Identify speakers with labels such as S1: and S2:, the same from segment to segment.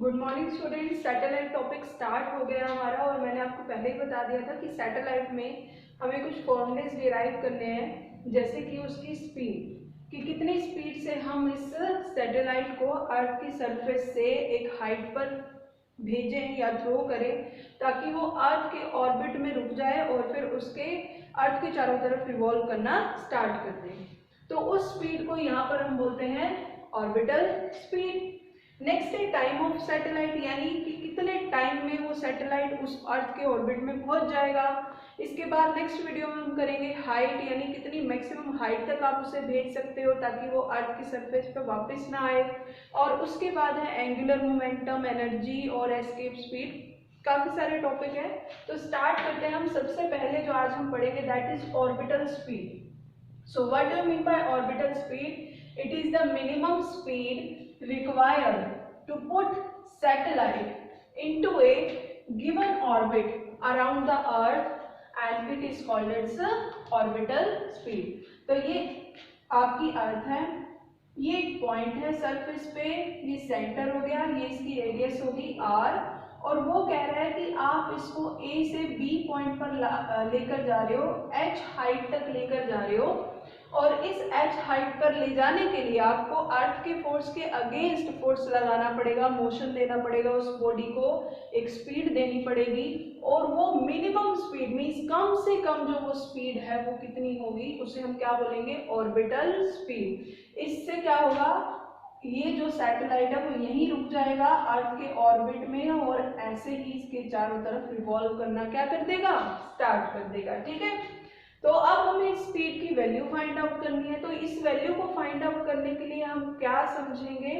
S1: Good morning student. Satellite topic start हो गया हमारा और मैंने आपको पहले ही बता दिया था कि सैटेलाइट में हमें कुछ फॉर्मूलेज डिराइव करने हैं, जैसे कि उसकी स्पीड, कि कितनी स्पीड से हम इस सैटेलाइट को अर्थ की सरफेस से एक हाइट पर भेजें या थ्रो करें ताकि वो अर्थ के ऑर्बिट में रुक जाए और फिर उसके अर्थ के चारों तरफ रिवॉल्व करना स्टार्ट कर दे। तो उस स्पीड को यहाँ पर हम बोलते हैं ऑर्बिटल स्पीड। नेक्स्ट है टाइम ऑफ सैटेलाइट, यानी कि कितने टाइम में वो सैटेलाइट उस अर्थ के ऑर्बिट में पहुंच जाएगा। इसके बाद नेक्स्ट वीडियो में हम करेंगे हाइट, यानी कितनी मैक्सिमम हाइट तक आप उसे भेज सकते हो ताकि वो अर्थ की सरफेस पे वापस ना आए। और उसके बाद है एंगुलर मोमेंटम, एनर्जी और एस्केप स्पीड। काफी सारे टॉपिक है, तो स्टार्ट करते हैं हम। सबसे पहले जो आज हम पढ़ेंगे that is orbital speed. So what do you mean by orbital speed? It is the minimum speed required to put satellite into a given orbit around the earth and it is called its orbital speed। तो ये आपकी अर्थ है, ये एक point है surface पे, ये centre हो गया, ये इसकी रेडियस होगी r, और वो कह रहा है कि आप इसको A से B पॉइंट पर लेकर जा रहे हो, h हाइट तक लेकर जा रहे हो, और इस h हाइट पर ले जाने के लिए आपको अर्थ के फोर्स के अगेंस्ट फोर्स लगाना पड़ेगा, मोशन देना पड़ेगा, उस बॉडी को एक स्पीड देनी पड़ेगी, और वो मिनिमम स्पीड मींस कम से कम जो वो स्पीड है वो कितनी होगी, उसे हम क्या बोलेंगे? Orbital speed. इससे क्या होगा, ये जो सैटेलाइट है वो यहीं रुक जाएगा अर्थ के ऑर्बिट में, और ऐसे ही इसके चारों तरफ रिवॉल्व करना क्या कर देगा? स्टार्ट कर देगा। ठीक है, तो अब हमें स्पीड की वैल्यू फाइंड आउट करनी है। तो इस वैल्यू को फाइंड आउट करने के लिए हम क्या समझेंगे?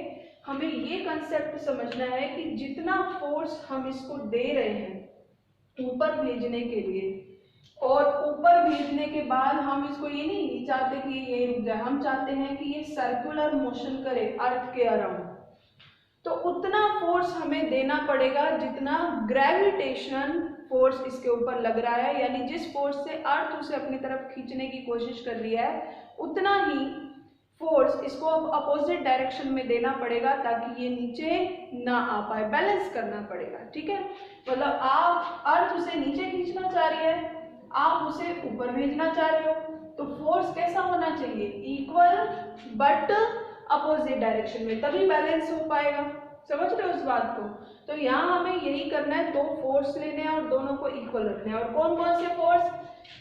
S1: हमें ये कंसेप्ट समझना है कि जितना फोर्स हम इसको दे रहे हैं ऊपर भेजने के लिए, और ऊपर भेजने के बाद हम इसको ये नहीं चाहते कि ये रुक जाए, हम चाहते हैं कि ये सर्कुलर मोशन करे अर्थ के अराउंड, तो उतना फोर्स हमें देना पड़ेगा जितना ग्रेविटेशन फोर्स इसके ऊपर लग रहा है, यानी जिस फोर्स से अर्थ उसे अपनी तरफ खींचने की कोशिश कर रही है उतना ही फोर्स इसको अपोजिट डायरेक्शन में देना पड़ेगा ताकि ये नीचे ना आ पाए, बैलेंस करना पड़ेगा। ठीक है, मतलब आप अर्थ उसे नीचे खींचना चाह रही है, आप उसे ऊपर भेजना चाह रहे हो, तो फोर्स कैसा होना चाहिए? इक्वल बट अपोजिट डायरेक्शन में, तभी बैलेंस हो पाएगा। समझ रहे हो उस बात को? तो यहाँ हमें यही करना है, दो फोर्स लेने हैं और दोनों को इक्वल रखना है। और कौन कौन से फोर्स?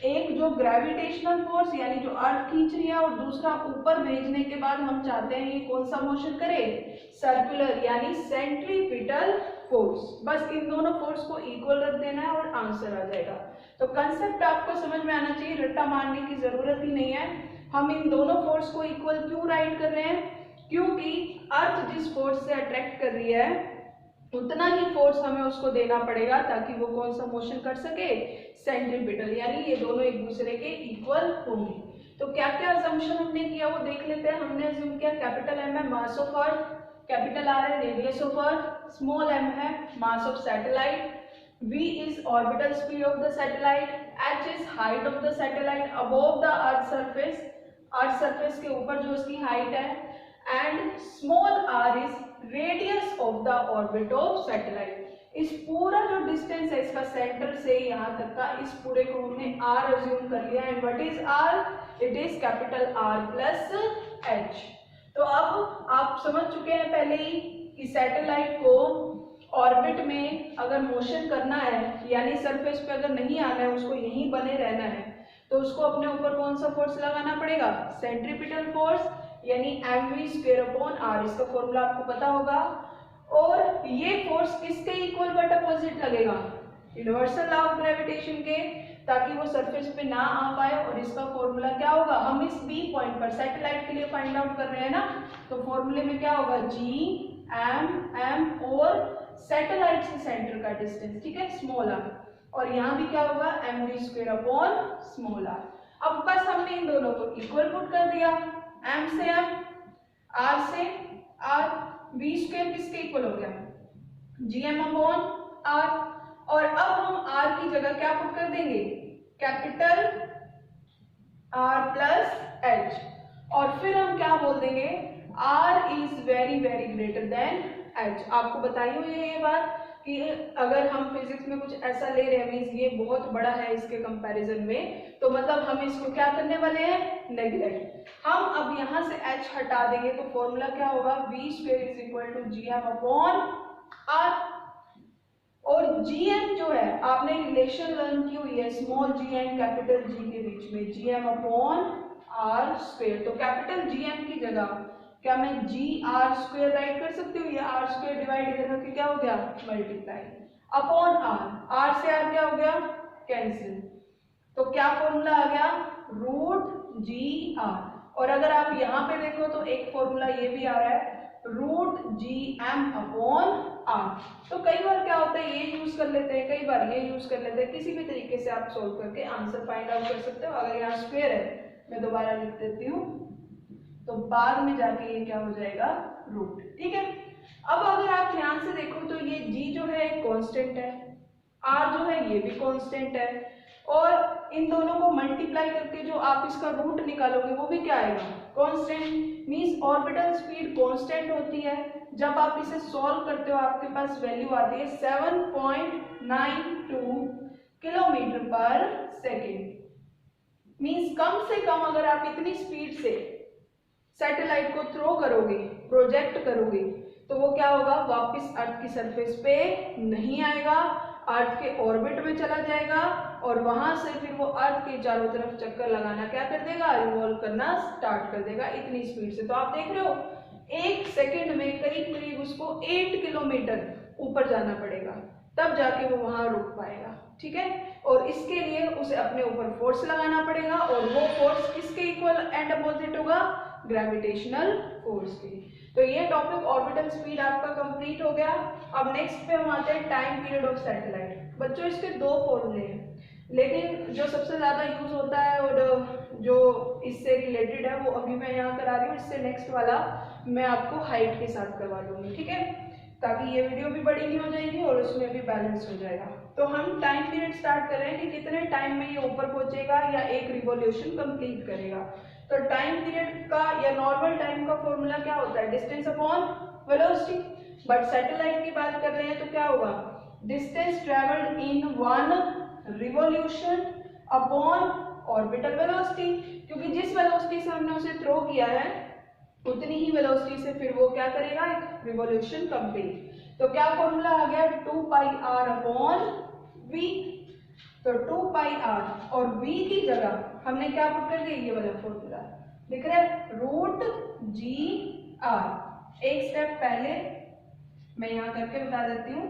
S1: एक जो ग्रेविटेशनल फोर्स यानी जो अर्थ खींच रही है, और दूसरा ऊपर भेजने के बाद हम चाहते हैं ये कौन सा मोशन करे? सर्कुलर यानी सेंट्रीपिटल फोर्स। बस इन दोनों फोर्स को इक्वल रख देना है और आंसर आ जाएगा। तो कंसेप्ट आपको समझ में आना चाहिए, रट्टा मारने की जरूरत ही नहीं है। हम इन दोनों फोर्स को इक्वल क्यों राइट कर रहे हैं? क्योंकि अर्थ जिस फोर्स से अट्रैक्ट कर रही है उतना ही फोर्स हमें उसको देना पड़ेगा ताकि वो कौन सा मोशन कर सके? सेंट्रीपिटल, यानी ये दोनों एक दूसरे के इक्वल होंगे। तो क्या क्या असम्पशन हमने किया वो देख लेते हैं। हमने अज्यूम किया कैपिटल M है mass of earth, capital R है radius of earth, small m है mass of satellite, v is orbital speed of the satellite, h is height of the satellite above the earth surface, earth surface के ऊपर जो उसकी height है, and small r is radius of the orbit of satellite। इस पूरा जो distance है इसका सेंटर से यहाँ तक का, इस पूरे को हमने r अज्यूम कर लिया। And what is r? It is capital R plus h। तो अब आप समझ चुके हैं पहले ही कि सैटेलाइट को ऑर्बिट में अगर मोशन करना है, यानी सरफेस पे अगर नहीं आना है, उसको यहीं बने रहना है, तो उसको अपने ऊपर कौन सा फोर्स लगाना पड़ेगा? सेंट्रीपिटल फोर्स, यानी mv²/r। इसका फॉर्मूला आपको पता होगा। और ये फोर्स किसके इक्वल बट अपोजिट लगेगा? यूनिवर्सल लॉ ऑफ ग्रेविटेशन के, ताकि वो सरफेस पे ना आ पाए। और इसका फॉर्मूला क्या होगा? हम इस बी पॉइंट पर सैटेलाइट के लिए फाइंड आउट कर रहे हैं ना, तो फॉर्मूले में क्या होगा? G और सैटेलाइट से सेंटर का डिस्टेंस, ठीक है, स्मॉल r, और यहाँ भी क्या होगा? mv²/r। अब बस हमने इन दोनों को इक्वल पुट कर दिया, m से m, r से r, v² किसके इक्वल हो गया? Gm/r। और अब हम r की जगह क्या पुट कर देंगे? कैपिटल R प्लस h, और फिर हम क्या बोल देंगे? R is very very greater then H. आपको बताई हुई है ये बात कि अगर हम फिजिक्स में कुछ ऐसा ले रहे हैं मीन्स ये बहुत बड़ा है इसके कंपैरिजन में, तो मतलब हम इसको क्या करने वाले हैं, नेग्लेक्ट। हम अब यहाँ से h हटा देंगे तो फॉर्मूला क्या होगा, v square is equal to gm upon r। और gm जो है आपने रिलेशन लर्न की हुई है small g and capital G के बीच में, gm अपॉन r स्क्वायर। तो कैपिटल gm की जगह क्या मैं जी आर स्क्वायर राइट कर सकती हूँ, या आर स्क्वायर डिवाइड इधर करके क्या हो गया, मल्टीप्लाई अपॉन आर। आर से आर क्या हो गया, कैंसिल। तो क्या फॉर्मूला आ गया, रूट जी आर। और अगर आप यहाँ पे देखो तो एक फॉर्मूला ये भी आ रहा है, root g m upon r. तो कई बार क्या होता है ये यूज कर लेते हैं, कई बार ये यूज कर लेते हैं, किसी भी तरीके से आप सोल्व करके आंसर फाइंड आउट कर सकते हो। अगर यहाँ स्क्वायर है, मैं दोबारा लिख देती हूँ, तो बाद में जाके ये क्या हो जाएगा, रूट। ठीक है। अब अगर आप ध्यान से देखो तो ये g जो है एक कांस्टेंट है, r जो है ये भी कांस्टेंट है, और इन दोनों को मल्टीप्लाई करके जो आप इसका रूट निकालोगे वो भी क्या आएगा, constant. Means orbital speed constant होती है। जब आप इसे सॉल्व करते हो आपके पास वैल्यू आती है 7.92 किलोमीटर पर सेकेंड। मींस कम से कम अगर आप इतनी स्पीड से सैटेलाइट को थ्रो करोगे, प्रोजेक्ट करोगे, तो वो क्या होगा, वापस अर्थ की सरफेस पे नहीं आएगा, अर्थ के ऑर्बिट में चला जाएगा, और वहां से फिर वो अर्थ के चारों तरफ चक्कर लगाना क्या कर देगा, रिवॉल्व करना स्टार्ट कर देगा इतनी स्पीड से। तो आप देख रहे हो एक सेकंड में करीब करीब उसको 8 किलोमीटर ऊपर जाना पड़ेगा, तब जाके वो वहां रुक पाएगा। ठीक है। और इसके लिए उसे अपने ऊपर फोर्स लगाना पड़ेगा, और वो फोर्स किसके इक्वल एंड अपोजिट होगा, ग्रेविटेशनल फोर्स की। तो ये टॉपिक ऑर्बिटल स्पीड आपका कंप्लीट हो गया। अब नेक्स्ट पे हम आते हैं टाइम पीरियड ऑफ सैटेलाइट। बच्चों इसके दो फॉर्मूले हैं, लेकिन जो सबसे ज्यादा यूज होता है और जो इससे रिलेटेड है वो अभी मैं यहाँ करा रही हूँ, इससे नेक्स्ट वाला मैं आपको हाइट के साथ करवा दूंगी। ठीक है, ताकि ये वीडियो भी बड़ी नहीं हो जाएगी और उसमें भी बैलेंस हो जाएगा। तो हम टाइम पीरियड स्टार्ट कर रहे हैं कि कितने टाइम में ये ऊपर पहुंचेगा या एक रिवॉल्यूशन कंप्लीट करेगा। तो टाइम पीरियड का या नॉर्मल टाइम का फॉर्मूला क्या होता है, distance upon velocity. But satellite की बात कर रहे हैं तो क्या होगा, distance travelled in one revolution upon orbital velocity. क्योंकि जिस वेलोसिटी से हमने उसे थ्रो किया है उतनी ही वेलोसिटी से फिर वो क्या करेगा, एक रिवॉल्यूशन कंप्लीट। तो क्या फॉर्मूला आ गया, 2 पाई आर अपॉन वी। तो 2 पाई आर और v की जगह हमने क्या पुट कर दिया, ये वाला फॉर्मूला लिख रहे हैं, रूट जी आर। एक स्टेप पहले मैं यहाँ करके बता देती हूँ।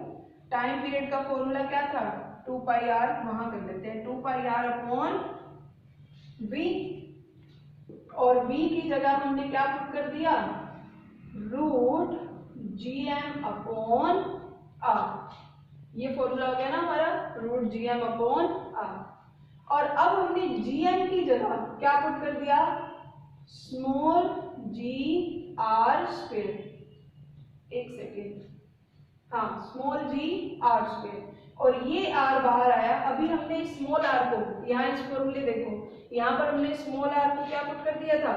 S1: टाइम पीरियड का फॉर्मूला क्या था, 2 पाई आर, वहां कर देते हैं 2 पाई आर अपॉन v, और v की जगह हमने क्या पुट कर दिया, root g m upon r. ये फॉर्मूला हो गया ना हमारा, root g m upon r. और अब हमने जी एम की जगह क्या पुट कर दिया, स्मॉल जी आर स्क्वायर। एक सेकेंड, हाँ, स्मॉल जी आर स्क्वायर, और ये आर बाहर आया। अभी हमने स्मॉल आर को, यहाँ इस फॉर्मूले देखो, यहाँ पर हमने स्मॉल आर को क्या पुट कर दिया था,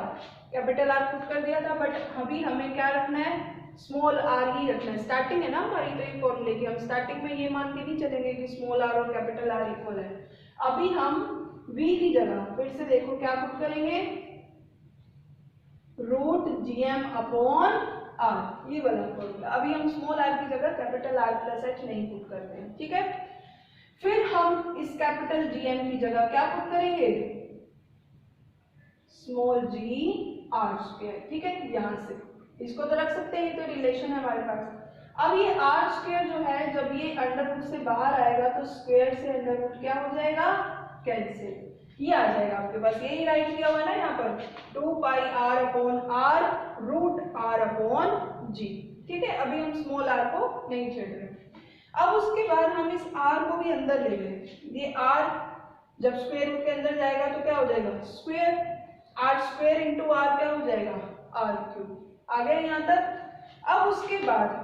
S1: कैपिटल आर पुट कर दिया था। बट अभी हमें क्या रखना है, स्मॉल आर ही रखना है। स्टार्टिंग है ना हमारी, तो ये फॉर्मूले की हम स्टार्टिंग में ये मान के नहीं चलेंगे कि स्मॉल आर और कैपिटल आर इक्वल है। अभी हम v की जगह फिर से देखो क्या पुट करेंगे, root g m upon r, ये वाला फॉर्मूला। अभी हम स्मॉल आर की जगह कैपिटल आर प्लस एच नहीं पुट करते हैं। ठीक है, फिर हम इस कैपिटल जी एम की जगह क्या पुट करेंगे, स्मॉल जी आर स्क्वायर। ठीक है, यहां से इसको तो रख सकते हैं, तो रिलेशन है हमारे पास। अब ये आर स्क्वायर जो है, जब ये अंडर रूट से बाहर आएगा तो स्क्वायर से अंडर रूट क्या हो जाएगा, कैंसिल। ये आ जाएगा आपके पास, यही राइट किया हुआ है ना यहाँ पर, 2 pi r upon r root r upon g. ठीक है, अभी हम स्मॉल आर को नहीं छेड़ रहे। अब उसके बाद हम इस आर को भी अंदर ले गए। ये आर जब स्क्वायर रूट के अंदर जाएगा तो क्या हो जाएगा, square, r square into r क्या हो जाएगा, आर क्यूब। आ गया यहाँ तक। अब उसके बाद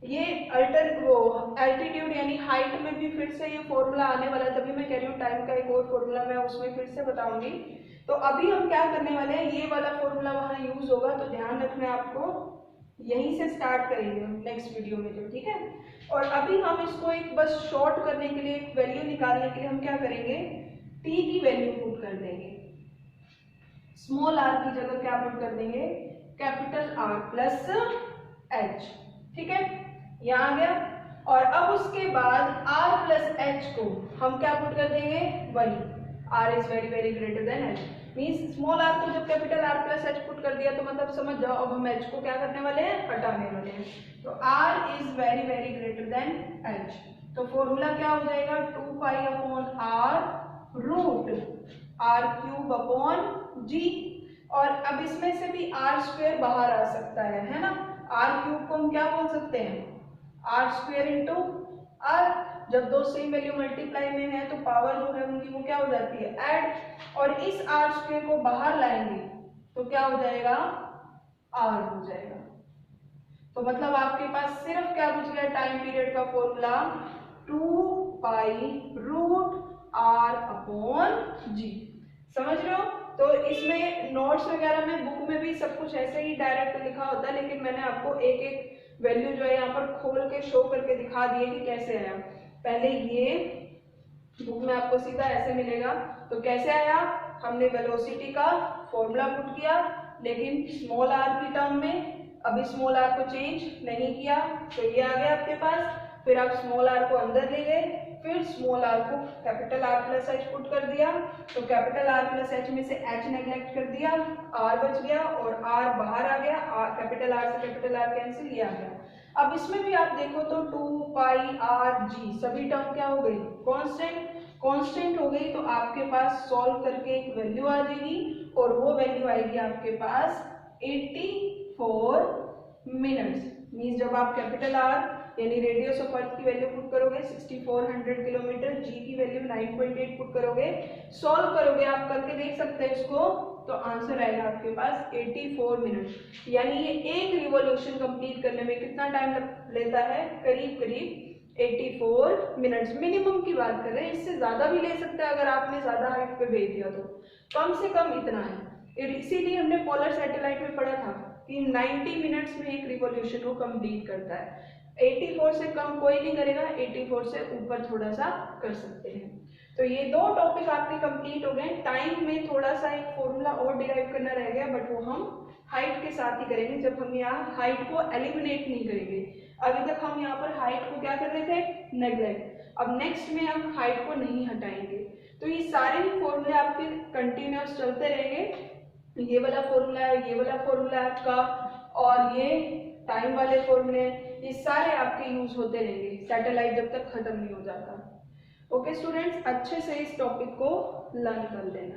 S1: ये एल्टीट्यूड यानी हाइट में भी फिर से ये फॉर्मूला आने वाला है, तभी मैं कह रही हूँ टाइम का एक और फॉर्मूला मैं उसमें फिर से बताऊंगी। तो अभी हम क्या करने वाले हैं, ये वाला फॉर्मूला वहां यूज होगा, तो ध्यान रखना है आपको। यहीं से स्टार्ट करेंगे हम नेक्स्ट वीडियो में जो, ठीक है। और अभी हम इसको एक बस शॉर्ट करने के लिए, एक वैल्यू निकालने के लिए हम क्या करेंगे, t की वैल्यू पुट कर देंगे। स्मॉल r की जगह क्या पुट कर देंगे, कैपिटल R प्लस h, ठीक है, यहाँ आ गया। और अब उसके बाद r प्लस h को हम क्या पुट कर देंगे, वही r is very very greater than h, means small r को जब capital R plus h put कर दिया तो मतलब समझ जाओ अब हम h को क्या करने वाले हैं, हटाने वाले हैं। तो r is very very greater than h, तो फॉर्मूला क्या हो जाएगा, 2 pi upon r root r cube upon g। और अब इसमें से भी r स्क्वायर बाहर आ सकता है ना, r क्यूब को हम क्या बोल सकते हैं, r स्क्वायर इंटू r। जब दो सेम वैल्यू मल्टीप्लाई में है तो पावर जो है उनकी वो क्या हो जाती है, ऐड। और इस r स्क्वायर को बाहर लाएंगे तो क्या हो जाएगा, r हो जाएगा। तो मतलब आपके पास सिर्फ क्या बच गया, टाइम पीरियड का formula 2 pi root r upon g। समझ रहे हो। तो इसमें नोट्स वगैरह में, बुक में भी सब कुछ ऐसे ही डायरेक्ट लिखा होता है, लेकिन मैंने आपको एक एक वैल्यू जो है यहाँ पर खोल के शो करके दिखा दिए कि कैसे आया। पहले ये बुक में आपको सीधा ऐसे मिलेगा, तो कैसे आया, हमने वेलोसिटी का फॉर्मूला पुट किया लेकिन स्मॉल r की टर्म में, अभी स्मॉल r को चेंज नहीं किया तो ये आ गया आपके पास। फिर आप स्मॉल r को अंदर ले गए, फिर स्मॉल r को capital R plus h put कर दिया, तो कैपिटल R प्लस h में से h नेग्लेक्ट कर दिया, r बच गया और r बाहर आ गया, कैपिटल R से कैपिटल R कैंसिल, ये आ गया। अब इसमें भी आप देखो तो 2 पाई r g सभी टर्म क्या हो गई, कांस्टेंट हो गई। तो आपके पास सॉल्व करके एक वैल्यू आ जाएगी और वो वैल्यू आएगी आपके पास 84 मिनट्स। मीन्स जब आप कैपिटल R यानी रेडियस ऑफ अर्थ की वैल्यू पुट करोगे 6400 किलोमीटर, जी की वैल्यू 9.8 पुट करोगे, सॉल्व करोगे, आप करके देख सकते हैं इसको, तो आंसर आएगा आपके पास 84 मिनट। यानी ये एक रिवॉल्यूशन कंप्लीट करने में कितना टाइम लेता है, करीब करीब 84 मिनट्स। मिनिमम की बात कर रहे हैं, इससे ज्यादा भी ले सकते हैं अगर आपने ज्यादा हाइट पे भेज दिया तो, कम से कम इतना है। इसीलिए हमने पोलर सैटेलाइट में पढ़ा था कि 90 मिनट्स में एक रिवॉल्यूशन को कंप्लीट करता है। 84 से कम कोई नहीं करेगा, 84 से ऊपर थोड़ा सा कर सकते हैं। तो ये दो टॉपिक आपके कंप्लीट हो गए। टाइम में थोड़ा सा एक फॉर्मूला और डिराइव करना रह गया, बट वो हम हाइट के साथ ही करेंगे, जब हम यहाँ हाइट को एलिमिनेट नहीं करेंगे। अभी तक हम यहाँ पर हाइट को क्या कर रहे थे, नेग्लेक्ट। अब नेक्स्ट में हम हाइट को नहीं हटाएंगे। तो ये सारे ही फॉर्मूले आपके कंटिन्यूअस चलते रहेंगे। ये वाला फॉर्मूला है, ये वाला फॉर्मूला है आपका, और ये टाइम वाले फॉर्मूले, ये सारे आपके यूज होते रहेंगे सैटेलाइट जब तक खत्म नहीं हो जाता। ओके स्टूडेंट्स, अच्छे से इस टॉपिक को लर्न कर लेना।